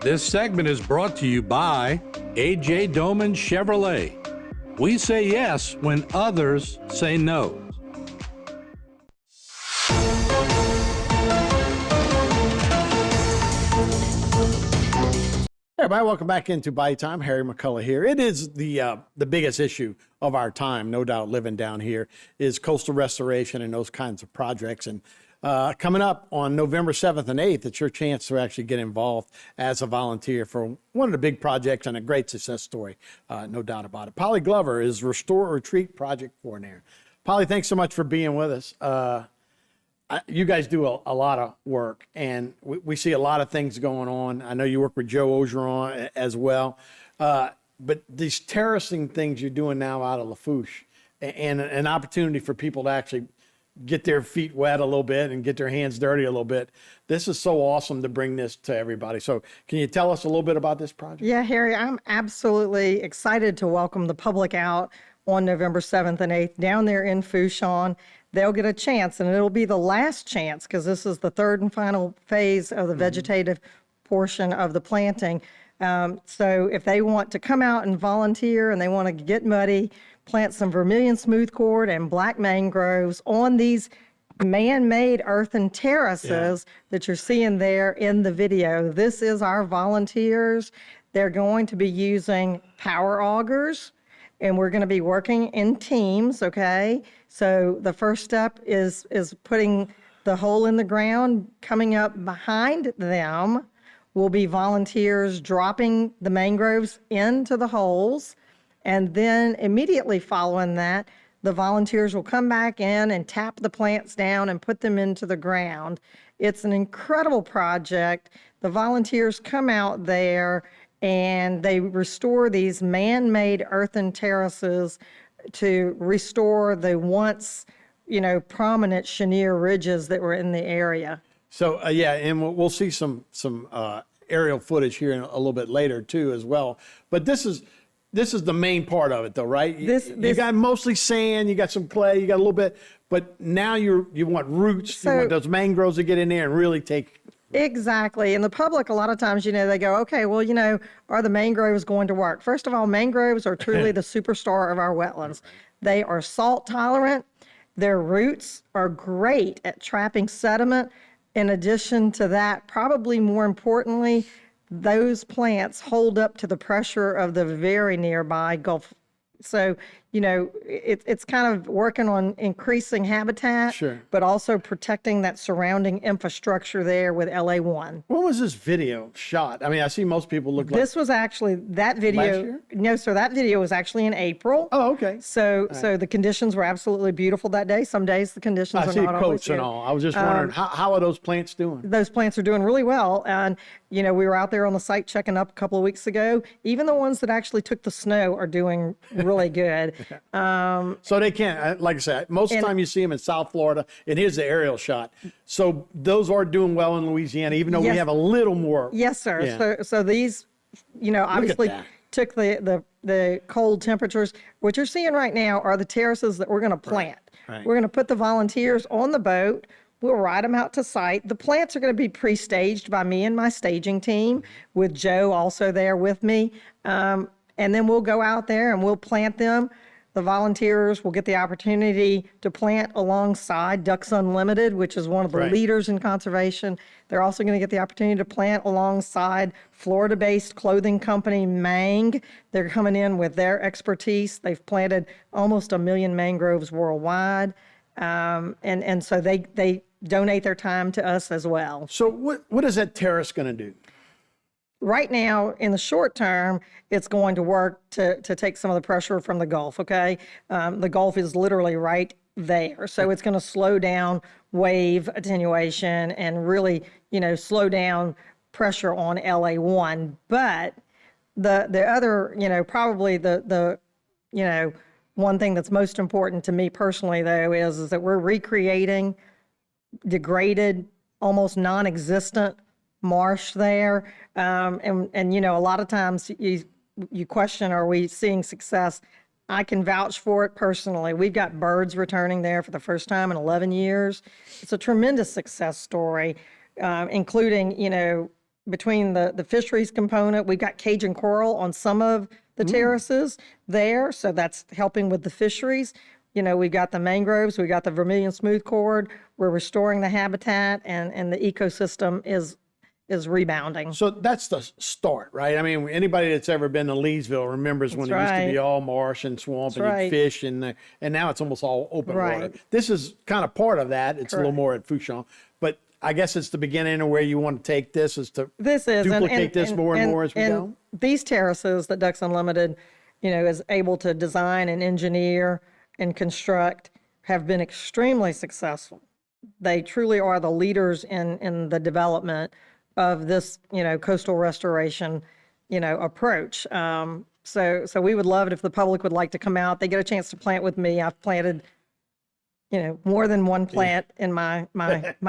This segment is brought to you by A.J. Doman Chevrolet. We say yes when others say no. Hey everybody, welcome back into Bayou Time. Harry McCullough here. It is the biggest issue of our time, no doubt, living down here, is coastal restoration and those kinds of projects. And coming up on November 7th and 8th, it's your chance to actually get involved as a volunteer for one of the big projects and a great success story, no doubt about it. Polly Glover is Restore Retreat Project Coordinator. Polly, thanks so much for being with us. You guys do a lot of work, and we see a lot of things going on. I know you work with Joe Ogeron as well. But these terracing things you're doing now out of Lafourche, and an opportunity for people to actually get their feet wet a little bit and get their hands dirty a little bit. This is so awesome to bring this to everybody. So can you tell us a little bit about this project? Yeah, Harry, I'm absolutely excited to welcome the public out on November 7th and 8th down there in Fouchon. They'll get a chance, and it'll be the last chance because this is the third and final phase of the vegetative portion of the planting. So if they want to come out and volunteer and they want to get muddy, plant some vermilion smoothcore and black mangroves on these man-made earthen terraces that you're seeing there in the video. This is our volunteers. They're going to be using power augers, and we're going to be working in teams, okay? So the first step is putting the hole in the ground. Coming up behind them will be volunteers dropping the mangroves into the holes. And then immediately following that, the volunteers will come back in and tap the plants down and put them into the ground. It's an incredible project. The volunteers come out there and they restore these man-made earthen terraces to restore the once, prominent chenier ridges that were in the area. So, and we'll see some aerial footage here in a little bit later too as well. But this is the main part of it though, right? You got mostly sand, you got some clay, you got a little bit, but now you want roots, you want those mangroves to get in there and really take. Exactly. And the public, a lot of times, they go, okay, well, are the mangroves going to work? First of all, mangroves are truly the superstar of our wetlands. They are salt tolerant. Their roots are great at trapping sediment. In addition to that, probably more importantly, those plants hold up to the pressure of the very nearby Gulf. So, it's kind of working on increasing habitat, but also protecting that surrounding infrastructure there with LA1. When was this video shot? I mean, I see most people look like. This was actually, that video. Last year? No, sir, that video was actually in April. Oh, okay. So the conditions were absolutely beautiful that day. Some days the conditions are not always good. I see coats and all. I was just wondering, how are those plants doing? Those plants are doing really well. And, we were out there on the site checking up a couple of weeks ago. Even the ones that actually took the snow are doing really good. So they can't, like I said, most of the time you see them in South Florida, and here's the aerial shot. So those are doing well in Louisiana, even though we have a little more. Yes, sir. Yeah. So these, obviously took the cold temperatures. What you're seeing right now are the terraces that we're going to plant. Right. We're going to put the volunteers on the boat. We'll ride them out to site. The plants are going to be pre-staged by me and my staging team, with Joe also there with me. And then we'll go out there and we'll plant them. The volunteers will get the opportunity to plant alongside Ducks Unlimited, which is one of the leaders in conservation. They're also going to get the opportunity to plant alongside Florida-based clothing company Mang. They're coming in with their expertise. They've planted almost 1 million mangroves worldwide. And so they donate their time to us as well. So what is that terrace going to do? Right now, in the short term, it's going to work to take some of the pressure from the Gulf, okay? The Gulf is literally right there. So it's going to slow down wave attenuation and really, slow down pressure on LA1. But the other, probably the one thing that's most important to me personally, though, is that we're recreating degraded, almost non-existent marsh there. And a lot of times you question, are we seeing success? I can vouch for it personally. We've got birds returning there for the first time in 11 years. It's a tremendous success story, including, between the fisheries component, we've got Cajun coral on some of the terraces there, so that's helping with the fisheries. You know, we've got the mangroves, we've got the vermilion smooth cord. We're restoring the habitat, and the ecosystem is rebounding. So that's the start, right? I mean, anybody that's ever been to Leesville remembers when it used to be all marsh and swamp and you'd fish, and now it's almost all open water. This is kind of part of that. It's a little more at Fouchon, but I guess it's the beginning of where you want to take this, is to duplicate this more and more as we go. These terraces that Ducks Unlimited, you know, is able to design and engineer and construct have been extremely successful. They truly are the leaders in the development of this, you know, coastal restoration, you know, approach. So we would love it if the public would like to come out. They get a chance to plant with me. I've planted, you know, more than one plant in my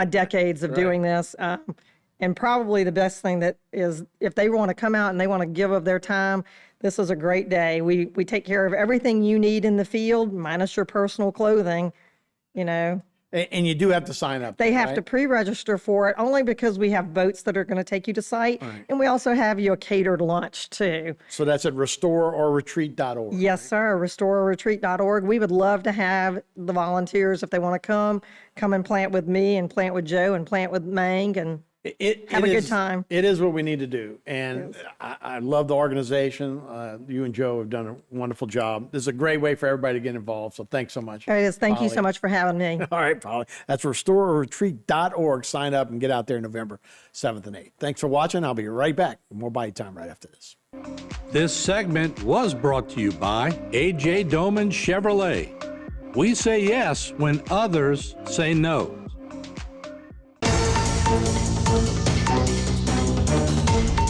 decades of doing this. And probably the best thing that is, if they want to come out and they want to give of their time, this is a great day. We take care of everything you need in the field, minus your personal clothing, you know. And you do have to sign up. They have to pre-register for it, only because we have boats that are going to take you to site. Right. And we also have you a catered lunch, too. So that's at restoreorretreat.org. Yes, sir, restoreorretreat.org. We would love to have the volunteers, if they want to come and plant with me and plant with Joe and plant with Mang and have a good time. It is what we need to do. And I love the organization. You and Joe have done a wonderful job. This is a great way for everybody to get involved. So thanks so much. It is. Thank you so much for having me. All right, Polly. That's restoreorretreat.org. Sign up and get out there November 7th and 8th. Thanks for watching. I'll be right back with more Bayou Time right after this. This segment was brought to you by A.J. Doman Chevrolet. We say yes when others say no.